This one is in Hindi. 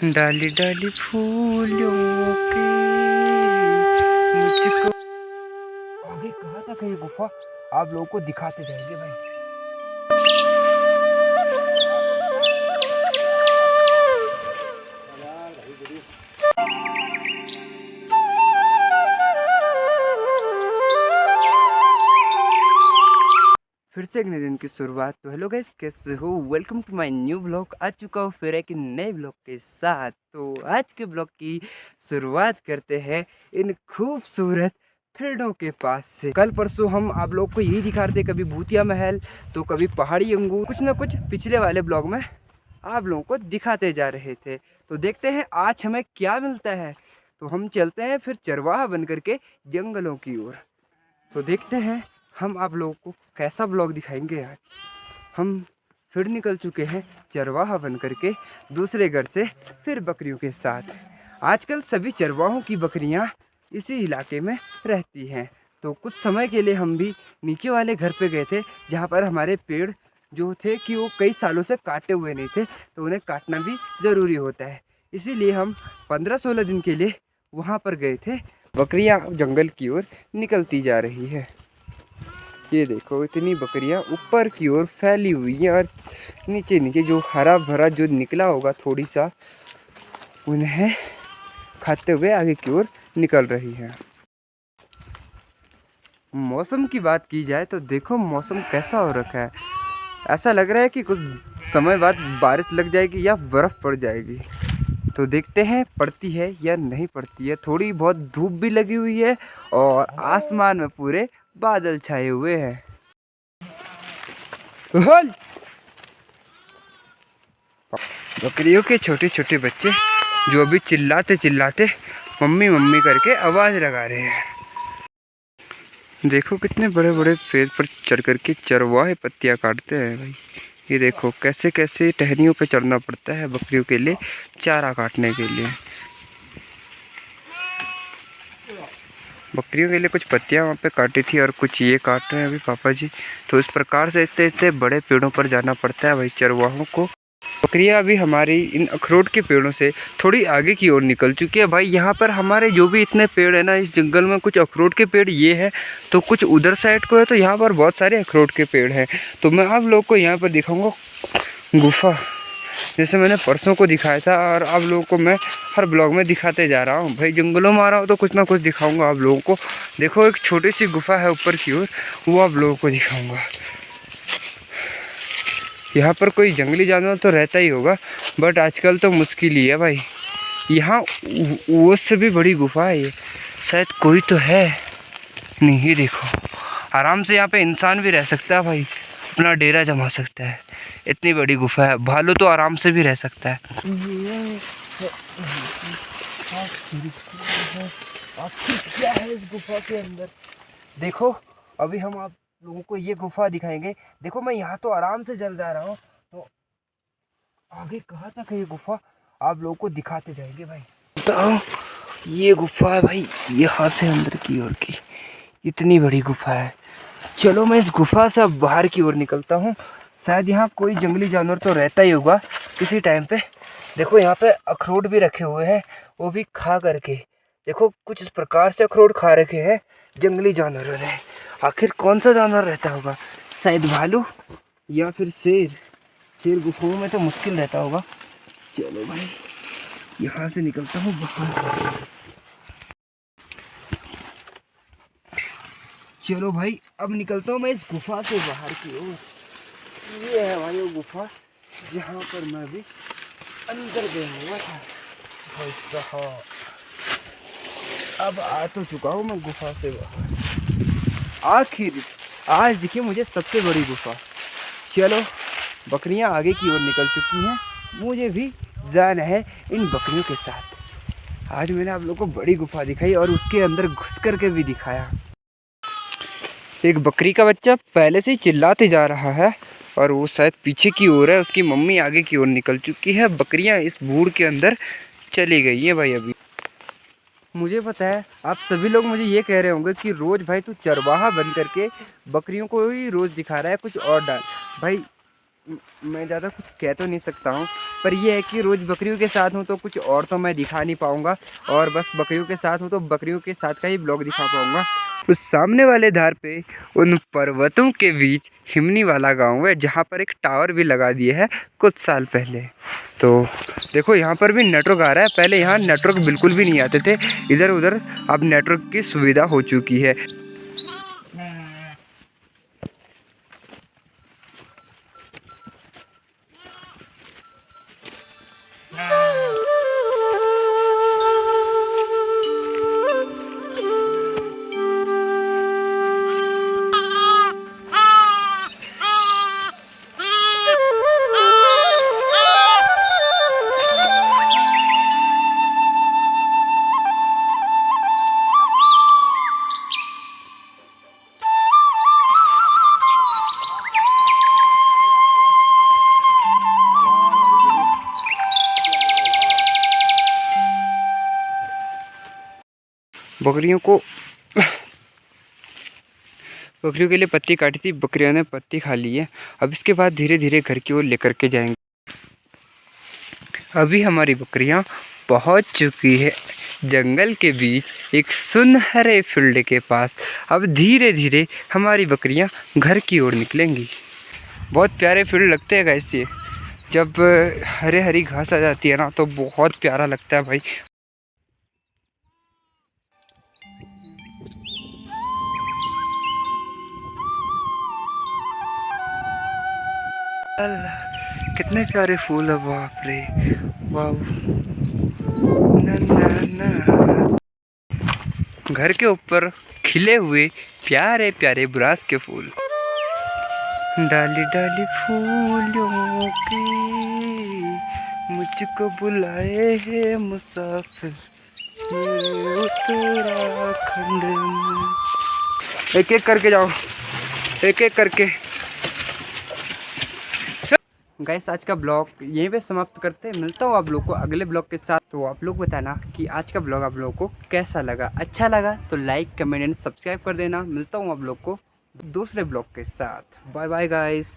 डाली डाली फूलों पे मुझको। आगे कहाँ तक है ये गुफा, आप लोगों को दिखाते जाएंगे भाई। फिर से एक नए दिन की शुरुआत। तो हेलो गाइस, कैसे हो? Welcome to my new vlog. आ चुका हूँ फिर एक नए ब्लॉग के साथ। तो आज के ब्लॉग की शुरुआत करते हैं इन खूबसूरत फील्डों के पास से। कल परसों हम आप लोग को यही दिखा रहे थे, कभी भूतिया महल तो कभी पहाड़ी अंगूर, कुछ ना कुछ पिछले वाले ब्लॉग में आप लोगों को दिखाते जा रहे थे। तो देखते हैं आज हमें क्या मिलता है। तो हम चलते हैं फिर चरवाहा बन करके जंगलों की ओर। तो देखते हैं हम आप लोगों को कैसा ब्लॉग दिखाएंगे आज। हम फिर निकल चुके हैं चरवाहा बन करके दूसरे घर से, फिर बकरियों के साथ। आजकल सभी चरवाहों की बकरियां इसी इलाके में रहती हैं। तो कुछ समय के लिए हम भी नीचे वाले घर पे गए थे, जहां पर हमारे पेड़ जो थे कि वो कई सालों से काटे हुए नहीं थे, तो उन्हें काटना भी ज़रूरी होता है। इसीलिए हम 15-16 दिन के लिए वहाँ पर गए थे। बकरियां जंगल की ओर निकलती जा रही है। ये देखो, इतनी बकरियां ऊपर की ओर फैली हुई हैं और नीचे नीचे जो हरा भरा जो निकला होगा थोड़ी सा, उन्हें खाते हुए आगे की ओर निकल रही है। मौसम की बात की जाए तो देखो मौसम कैसा हो रखा है। ऐसा लग रहा है कि कुछ समय बाद बारिश लग जाएगी या बर्फ़ पड़ जाएगी। तो देखते हैं पड़ती है या नहीं पड़ती है। थोड़ी बहुत धूप भी लगी हुई है और आसमान में पूरे बादल छाए हुए हैं। बकरियों के छोटे छोटे बच्चे जो अभी चिल्लाते चिल्लाते मम्मी मम्मी करके आवाज़ लगा रहे हैं। देखो कितने बड़े बड़े पेड़ पर चढ़ करके चरवाहे पत्तियां काटते हैं भाई। ये देखो कैसे कैसे टहनियों पे चढ़ना पड़ता है बकरियों के लिए चारा काटने के लिए। बकरियों के लिए कुछ पत्तियां वहाँ पे काटी थी और कुछ ये काट रहे हैं अभी पापा जी। तो इस प्रकार से इतने इतने बड़े पेड़ों पर जाना पड़ता है भाई चरवाहों को। बकरियां अभी हमारी इन अखरोट के पेड़ों से थोड़ी आगे की ओर निकल चुकी है भाई। यहाँ पर हमारे जो भी इतने पेड़ है ना इस जंगल में, कुछ अखरोट के पेड़ ये है तो कुछ उधर साइड को है, तो यहाँ पर बहुत सारे अखरोट के पेड़ हैं। तो मैं आप लोग को यहाँ पर दिखाऊंगा गुफा, जैसे मैंने परसों को दिखाया था और आप लोगों को मैं हर ब्लॉग में दिखाते जा रहा हूँ भाई। जंगलों में आ रहा हूँ तो कुछ ना कुछ दिखाऊंगा आप लोगों को। देखो एक छोटी सी गुफा है ऊपर की ओर, वो आप लोगों को दिखाऊंगा। यहाँ पर कोई जंगली जानवर तो रहता ही होगा, बट आजकल तो मुश्किल ही है भाई। यहाँ वो से भी बड़ी गुफा है ये, शायद कोई तो है नहीं। ये देखो आराम से यहाँ पे इंसान भी रह सकता है भाई, अपना डेरा जमा सकता है। इतनी बड़ी गुफा है, भालू तो आराम से भी रह सकता है। आखिर क्या है इस गुफा के अंदर? देखो अभी हम आप लोगों को ये गुफा दिखाएंगे। देखो मैं यहाँ तो आराम से चल जा रहा हूँ, तो आगे कहाँ तक है ये गुफा आप लोगों को दिखाते जाएंगे भाई। बताओ ये गुफा है भाई, यहाँ से अंदर की ओर की इतनी बड़ी गुफा है। चलो मैं इस गुफा से अब बाहर की ओर निकलता हूँ। शायद यहाँ कोई जंगली जानवर तो रहता ही होगा किसी टाइम पे। देखो यहाँ पे अखरोट भी रखे हुए हैं, वो भी खा करके। देखो कुछ इस प्रकार से अखरोट खा रखे हैं जंगली जानवरों ने। आखिर कौन सा जानवर रहता होगा? शायद भालू या फिर शेर। शेर गुफाओं में तो मुश्किल रहता होगा। चलो भाई यहाँ से निकलता हूँ बाहर। चलो भाई अब निकलता हूँ मैं इस गुफा से बाहर की ओर। ये है भाई वो गुफा जहाँ पर मैं भी अंदर गया हुआ था भाई साहब। अब आ तो चुका हूँ मैं गुफा से बाहर। आखिर आज दिखी मुझे सबसे बड़ी गुफा। चलो बकरियां आगे की ओर निकल चुकी हैं, मुझे भी जाना है इन बकरियों के साथ। आज मैंने आप लोगों को बड़ी गुफा दिखाई और उसके अंदर घुस करके भी दिखाया। एक बकरी का बच्चा पहले से ही चिल्लाते जा रहा है और वो शायद पीछे की ओर है, उसकी मम्मी आगे की ओर निकल चुकी है। बकरियां इस बूढ़ के अंदर चली गई है भाई। अभी मुझे पता है आप सभी लोग मुझे ये कह रहे होंगे कि रोज़ भाई तू चरवाहा बन करके बकरियों को ही रोज़ दिखा रहा है, कुछ और डाल। भाई मैं ज़्यादा कुछ कह तो नहीं सकता हूँ, पर यह है कि रोज़ बकरियों के साथ हूँ तो कुछ और तो मैं दिखा नहीं पाऊँगा, और बस बकरियों के साथ हूँ तो बकरियों के साथ का ही ब्लॉग दिखा पाऊँगा। उस सामने वाले धार पे उन पर्वतों के बीच हिमनी वाला गांव है, जहाँ पर एक टावर भी लगा दिया है कुछ साल पहले। तो देखो यहाँ पर भी नेटवर्क आ रहा है, पहले यहाँ नेटवर्क बिल्कुल भी नहीं आते थे। इधर उधर अब नेटवर्क की सुविधा हो चुकी है। बकरियों के लिए पत्ती काटी थी, बकरियों ने पत्ती खा ली है। अब इसके बाद धीरे धीरे घर की ओर लेकर के जाएंगे। अभी हमारी बकरियां पहुंच चुकी है जंगल के बीच एक सुनहरे फील्ड के पास। अब धीरे धीरे हमारी बकरियां घर की ओर निकलेंगी। बहुत प्यारे फील्ड लगते हैं गाइस ये, जब हरे हरी घास आ जाती है ना तो बहुत प्यारा लगता है भाई। कितने प्यारे फूल है, बाप रे, वाह। ना ना ना, घर के ऊपर खिले हुए प्यारे प्यारे बुरास के फूल। डाली डाली फूलों की मुझको बुलाए है मुसाफिर उत्तराखंड में। एक एक करके जाओ, एक एक करके। गाइस आज का ब्लॉग यहीं पे समाप्त करते हैं। मिलता हूँ आप लोग को अगले ब्लॉग के साथ। तो आप लोग बताना कि आज का ब्लॉग आप लोगों को कैसा लगा। अच्छा लगा तो लाइक कमेंट एंड सब्सक्राइब कर देना। मिलता हूँ आप लोग को दूसरे ब्लॉग के साथ। Bye bye guys.